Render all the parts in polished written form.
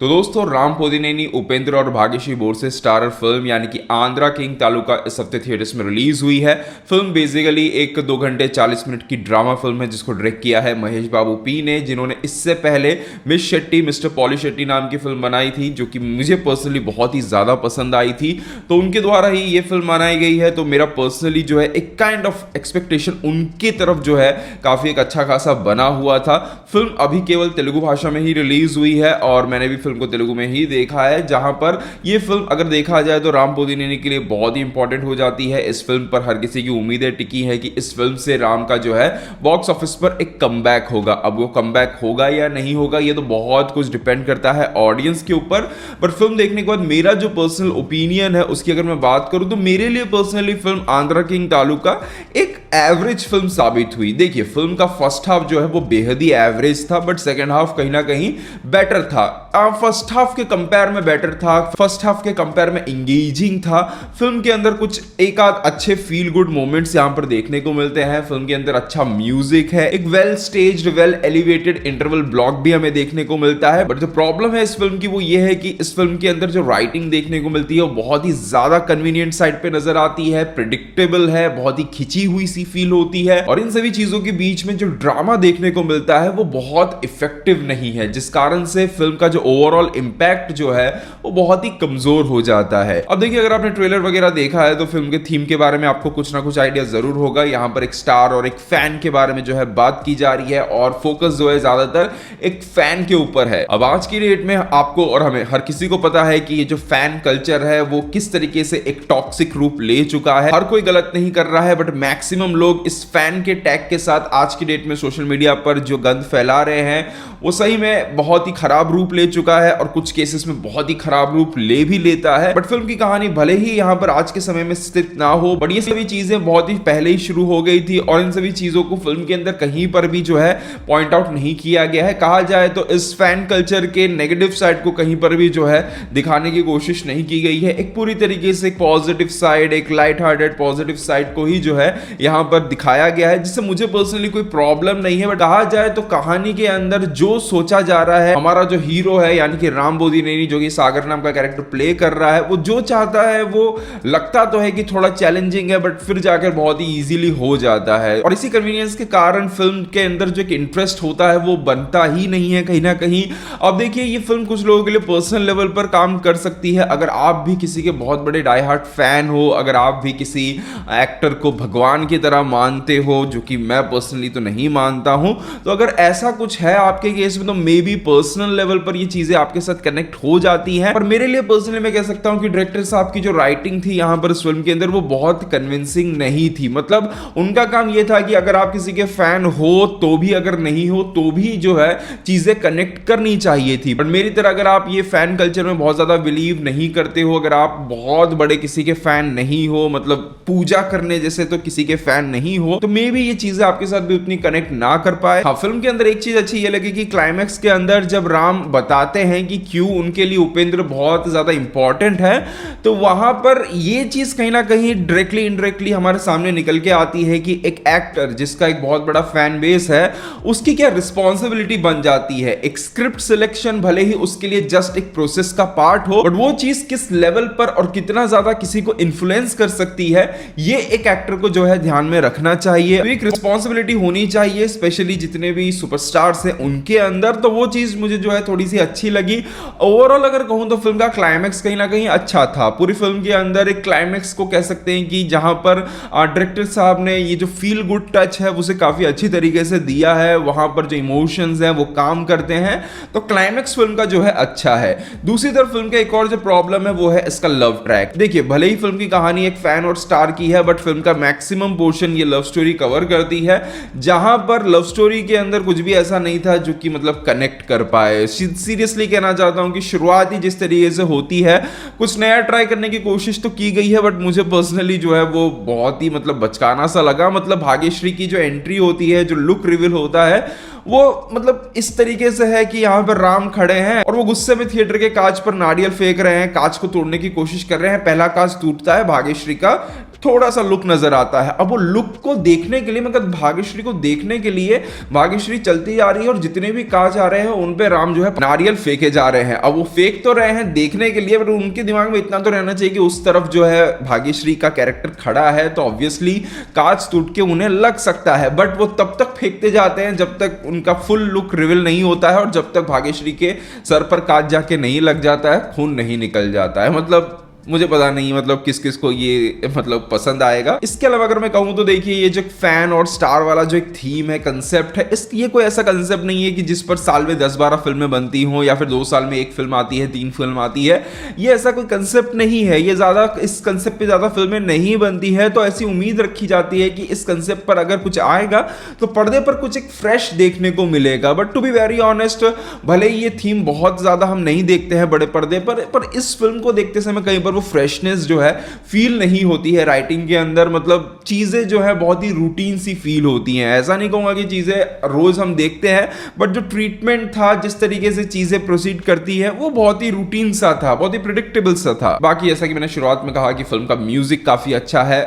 तो दोस्तों राम पोदिनेनी, उपेंद्र और भाग्यश्री बोरसे स्टारर फिल्म यानी कि आंध्रा किंग तालुका इस हफ्ते थिएटर्स में रिलीज हुई है। फिल्म बेसिकली एक 2 घंटे 40 मिनट की ड्रामा फिल्म है जिसको डायरेक्ट किया है महेश बाबू पी ने, जिन्होंने इससे पहले miss Shetty mister poly Shetty नाम की फिल्म बनाई थी जो कि मुझे पर्सनली बहुत ही ज़्यादा पसंद आई थी। तो उनके द्वारा ही ये फिल्म बनाई गई है। तो मेरा पर्सनली जो है एक काइंड ऑफ एक्सपेक्टेशन उनकी तरफ जो है काफ़ी एक अच्छा खासा बना हुआ था। फिल्म अभी केवल तेलुगु भाषा में ही रिलीज हुई है और मैंने भी फिल्म को तेलुगु में ही देखा है, जहां पर ये फिल्म अगर देखा जाए तो राम पोदिनेनी के लिए बहुत ही इंपॉर्टेंट हो जाती है। इस फिल्म पर हर किसी की उम्मीदें टिकी है कि इस फिल्म से राम का जो है बॉक्स ऑफिस पर एक कमबैक होगा। अब वो कमबैक होगा या नहीं होगा ये तो बहुत कुछ डिपेंड करता है ऑडियंस के ऊपर। पर फिल्म देखने के बाद मेरा जो पर्सनल ओपिनियन है उसकी अगर मैं बात करूं तो मेरे लिए personally film Andhra king taluka एक एवरेज फिल्म साबित हुई। देखिए फिल्म का फर्स्ट हाफ जो है वो बेहद ही एवरेज था, बट सेकंड हाफ कहीं ना कहीं बेटर था। फर्स्ट हाफ के कंपेयर में बेटर था, फर्स्ट हाफ के कंपेयर में इंगेजिंग था। फिल्म के अंदर कुछ एक आध अच्छे फील गुड मोमेंट्स यहां पर देखने को मिलते हैं। फिल्म के अंदर अच्छा म्यूजिक है, एक well staged well elevated interval block भी हमें देखने को मिलता है। बट जो प्रॉब्लम है इस फिल्म की वो ये है कि इस फिल्म के अंदर जो राइटिंग देखने को मिलती है वो बहुत ही ज्यादा कन्वीनियंट साइड पे नजर आती है, प्रिडिक्टेबल है, बहुत ही खिंची हुई सी फील होती है। और इन सभी चीजों के बीच में जो ड्रामा देखने को मिलता है वो बहुत इफेक्टिव नहीं है, जिस कारण से फिल्म का जो ओवरऑल इंपैक्ट जो है वो बहुत ही कमजोर हो जाता है। अब देखिए अगर आपने ट्रेलर वगैरह देखा है तो फिल्म के थीम के बारे में आपको कुछ ना कुछ आइडिया जरूर होगा। यहाँ पर एक स्टार और एक फैन के बारे में जो है बात की जा रही है और फोकस जो है ज्यादातर एक फैन के ऊपर है। अब आज की डेट में आपको और हमें हर किसी को पता है कि ये जो फैन कल्चर है वो किस तरीके से एक टॉक्सिक रूप ले चुका है। हर कोई गलत नहीं कर रहा है, बट मैक्सिमम लोग इस फैन के टैग के साथ आज की डेट में सोशल मीडिया पर जो गंद फैला रहे हैं वो सही में बहुत ही खराब रूप ले चुका है और कुछ केसेस में बहुत ही खराब रूप ले भी लेता है। बट फिल्म की कहानी भले ही यहाँ पर आज के समय में स्थित ना हो, बट ये सभी चीजें बहुत ही पहले ही शुरू हो गई थी और इन सभी चीजों को फिल्म के अंदर कहीं पर भी जो है पॉइंट आउट नहीं किया गया है। कहा जाए तो इस फैन कल्चर के नेगेटिव साइड को कहीं पर भी जो है दिखाने की कोशिश नहीं की गई है। एक पूरी तरीके से एक पॉजिटिव साइड, एक लाइट हार्टेड पॉजिटिव साइड को ही जो है यहाँ पर दिखाया गया है, जिससे मुझे पर्सनली कोई प्रॉब्लम नहीं है। बट कहा जाए तो कहानी के अंदर जो सोचा जा रहा है, हमारा जो हीरो है यानी कि राम पोदिनेनी जो कि सागर नाम का कैरेक्टर प्ले कर रहा है, वो जो चाहता है वो लगता तो है कि थोड़ा चैलेंजिंग है, बट फिर जाकर बहुत ही इजीली हो जाता है। और इसी कन्वीनियंस के कारण फिल्म के अंदर जो एक इंटरेस्ट होता है वो बनता ही नहीं है कहीं ना कहीं। अब देखिए ये फिल्म कुछ लोगों के लिए पर्सनल लेवल पर काम कर सकती है। अगर आप भी किसी के बहुत बड़े डाई हार्ट फैन हो, अगर आप भी किसी एक्टर को भगवान की तरह मानते हो, जो कि मैं पर्सनली तो नहीं मानता हूं, तो अगर ऐसा कुछ है आपके केस में तो मे बी पर्सनल लेवल पर ये चीजें आपके साथ कनेक्ट हो जाती हैं। पर मेरे लिए पर्सनली मैं कह सकता हूं कि डायरेक्टर साहब की जो राइटिंग थी यहां पर इस फिल्म के अंदर वो बहुत कन्विंसिंग नहीं थी। मतलब उनका काम ये था कि अगर आप किसी के फैन हो तो भी, अगर नहीं हो तो भी जो है चीजें कनेक्ट करनी चाहिए थी। बट मेरी तरह अगर आप ये फैन कल्चर में बहुत ज्यादा बिलीव नहीं करते हो, अगर आप बहुत बड़े किसी के फैन नहीं हो, मतलब पूजा करने जैसे तो किसी के फैन नहीं हो, तो मे बी ये चीजें आपके साथ भी उतनी कनेक्ट ना कर पाए। हाँ, फिल्म के अंदर एक चीज अच्छी ये लगी कि क्लाइमैक्स के अंदर जब राम बताते हैं कि क्यों उनके लिए उपेंद्र बहुत ज्यादा इंपॉर्टेंट है, तो वहां पर ये चीज कहीं ना कहीं डायरेक्टली इनडायरेक्टली हमारे सामने निकल के आती है कि एक एक्टर जिसका एक बहुत बड़ा फैन बेस है उसकी क्या रिस्पॉन्सिबिलिटी बन जाती है। एक स्क्रिप्ट सिलेक्शन भले ही उसके लिए जस्ट एक प्रोसेस का पार्ट हो, बट वो चीज किस लेवल पर और कितना ज्यादा किसी को इन्फ्लुएंस कर सकती है ये एक एक्टर को जो है ध्यान में रखना चाहिए। तो एक रिस्पॉन्सिबिलिटी होनी चाहिए, स्पेशली जितने भी सुपरस्टार्स हैं उनके अंदर। तो वो चीज मुझे जो है थोड़ी सी अच्छी लगी। ओवरऑल अगर कहूं तो फिल्म का क्लाइमैक्स कहीं ना कहीं अच्छा था। पूरी फिल्म के अंदर एक क्लाइमैक्स को कह सकते हैं कि जहां पर डायरेक्टर साहब ने ये जो फील गुड टच है उसे काफी अच्छी तरीके से दिया है। वहां पर जो इमोशंस हैं वो काम करते हैं, तो क्लाइमैक्स फिल्म का जो है अच्छा है। दूसरी तरफ फिल्म का एक और जो प्रॉब्लम है वो है इसका लव ट्रैक। देखिए भले ही फिल्म की कहानी एक फैन और स्टार की है, बट फिल्म का मैक्सिमम पोर्शन ये लव स्टोरी कवर करती है, जहां पर लव स्टोरी के अंदर कुछ भी ऐसा नहीं था जो कि मतलब कनेक्ट कर पाए। सीरियसली कहना चाहता हूं कि शुरुआत ही जिस तरीके से होती है, कुछ नया ट्राई करने की कोशिश तो की गई है, बट मुझे पर्सनली जो है वो बहुत ही मतलब बचकाना सा लगा। मतलब भाग्यश्री की जो एंट्री होती है, जो लुक रिवील होता है, वो मतलब इस तरीके से है कि यहाँ पर राम खड़े हैं और वो गुस्से में थिएटर के कांच पर नारियल फेंक रहे हैं, कांच को तोड़ने की कोशिश कर रहे हैं। पहला कांच टूटता है भाग्यश्री का, थोड़ा सा लुक नजर आता है। अब वो लुक को देखने के लिए, मतलब भाग्यश्री को देखने के लिए भाग्यश्री चलती जा रही है और जितने भी कांच आ रहे हैं उन पे राम जो है नारियल फेंके जा रहे हैं। अब वो फेंक तो रहे हैं देखने के लिए, पर उनके दिमाग में इतना तो रहना चाहिए कि उस तरफ जो है भाग्यश्री का कैरेक्टर खड़ा है, तो ऑब्वियसली कांच टूट के उन्हें लग सकता है। बट वो तब तक फेंकते जाते हैं जब तक उनका फुल लुक रिवील नहीं होता है और जब तक भाग्यश्री के सर पर कांच जाके नहीं लग जाता है, खून नहीं निकल जाता है। मतलब मुझे पता नहीं मतलब किस किस को ये मतलब पसंद आएगा। इसके अलावा अगर मैं कहूँ तो देखिए, ये जो फैन और स्टार वाला जो एक थीम है, कंसेप्ट है, ये कोई ऐसा कंसेप्ट नहीं है कि जिस पर साल में 10-12 फिल्में बनती हों या फिर 2 साल में 1 फिल्म आती है, 3 फिल्म आती है। ये ऐसा कोई कंसेप्ट नहीं है। ये ज्यादा इस कंसेप्ट पे ज्यादा फिल्में नहीं बनती है, तो ऐसी उम्मीद रखी जाती है कि इस कंसेप्ट पर अगर कुछ आएगा तो पर्दे पर कुछ एक फ्रेश देखने को मिलेगा। But to be very honest, भले ही ये थीम बहुत ज्यादा हम नहीं देखते हैं बड़े पर्दे पर इस फिल्म को देखते समय कहीं पर वो फ्रेशनेस जो है फील नहीं होती है राइटिंग के अंदर। मतलब चीजें जो है बहुत ही रूटीन सी फील होती हैं। ऐसा नहीं कहूंगा कि चीजें रोज हम देखते हैं, बट जो ट्रीटमेंट था, जिस तरीके से चीजें प्रोसीड करती है, वो बहुत ही रूटीन सा था, बहुत ही प्रिडिक्टेबल सा था। बाकी जैसा कि मैंने शुरुआत में कहा कि फिल्म का म्यूजिक काफी अच्छा है।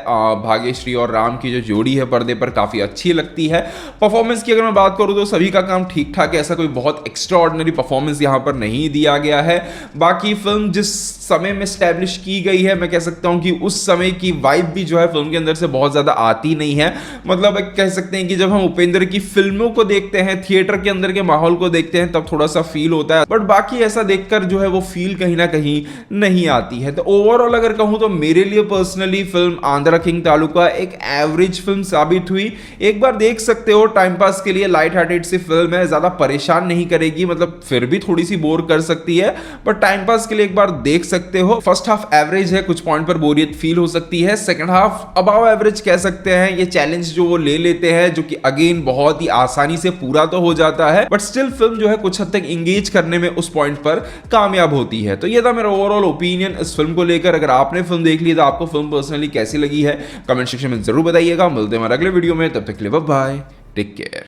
भाग्यश्री और राम की जो जोड़ी है पर्दे पर काफी अच्छी लगती है। परफॉर्मेंस की अगर मैं बात करूं तो सभी का काम ठीक ठाक है, ऐसा कोई बहुत एक्स्ट्रा ऑर्डिनरी परफॉर्मेंस यहां पर नहीं दिया गया है। बाकी फिल्म जिस समय में स्टैब्लिश की गई है, मैं कह सकता हूं कि उस समय की वाइब भी जो है फिल्म के अंदर से बहुत ज्यादा आती नहीं है। मतलब कह सकते हैं कि जब हम उपेंद्र की फिल्मों को देखते हैं, थिएटर के अंदर के माहौल को देखते हैं, तब थोड़ा सा फील होता है, बट बाकी ऐसा देखकर जो है वो फील कहीं ना कहीं नहीं आती है। तो ओवरऑल अगर कहूं तो मेरे लिए personally film Andhra king taluka एक एवरेज फिल्म साबित हुई। एक बार देख सकते हो, टाइम पास के लिए लाइट हार्टेड सी फिल्म है, ज्यादा परेशान नहीं करेगी, मतलब फिर भी थोड़ी सी बोर कर सकती है, बट टाइम पास के लिए एक बार देख सकते हो। फर्स्ट हाफ एवरेज है, कुछ पॉइंट पर बोरियत फील हो सकती है। सेकंड हाफ अबाव एवरेज कह सकते हैं। ये चैलेंज जो वो ले लेते हैं, जो कि अगेन बहुत ही आसानी से पूरा तो हो जाता है, बट स्टिल फिल्म जो है कुछ हद तक इंगेज करने में उस पॉइंट पर कामयाब होती है। तो ये था मेरा ओवरऑल ओपिनियन इस फिल्म को लेकर। अगर आपने फिल्म देख ली तो आपको फिल्म पर्सनली कैसी लगी है कमेंट सेक्शन में जरूर बताइएगा। मिलते हैं हमारे अगले वीडियो में, तब तक के लिए बाय बाय, टेक केयर।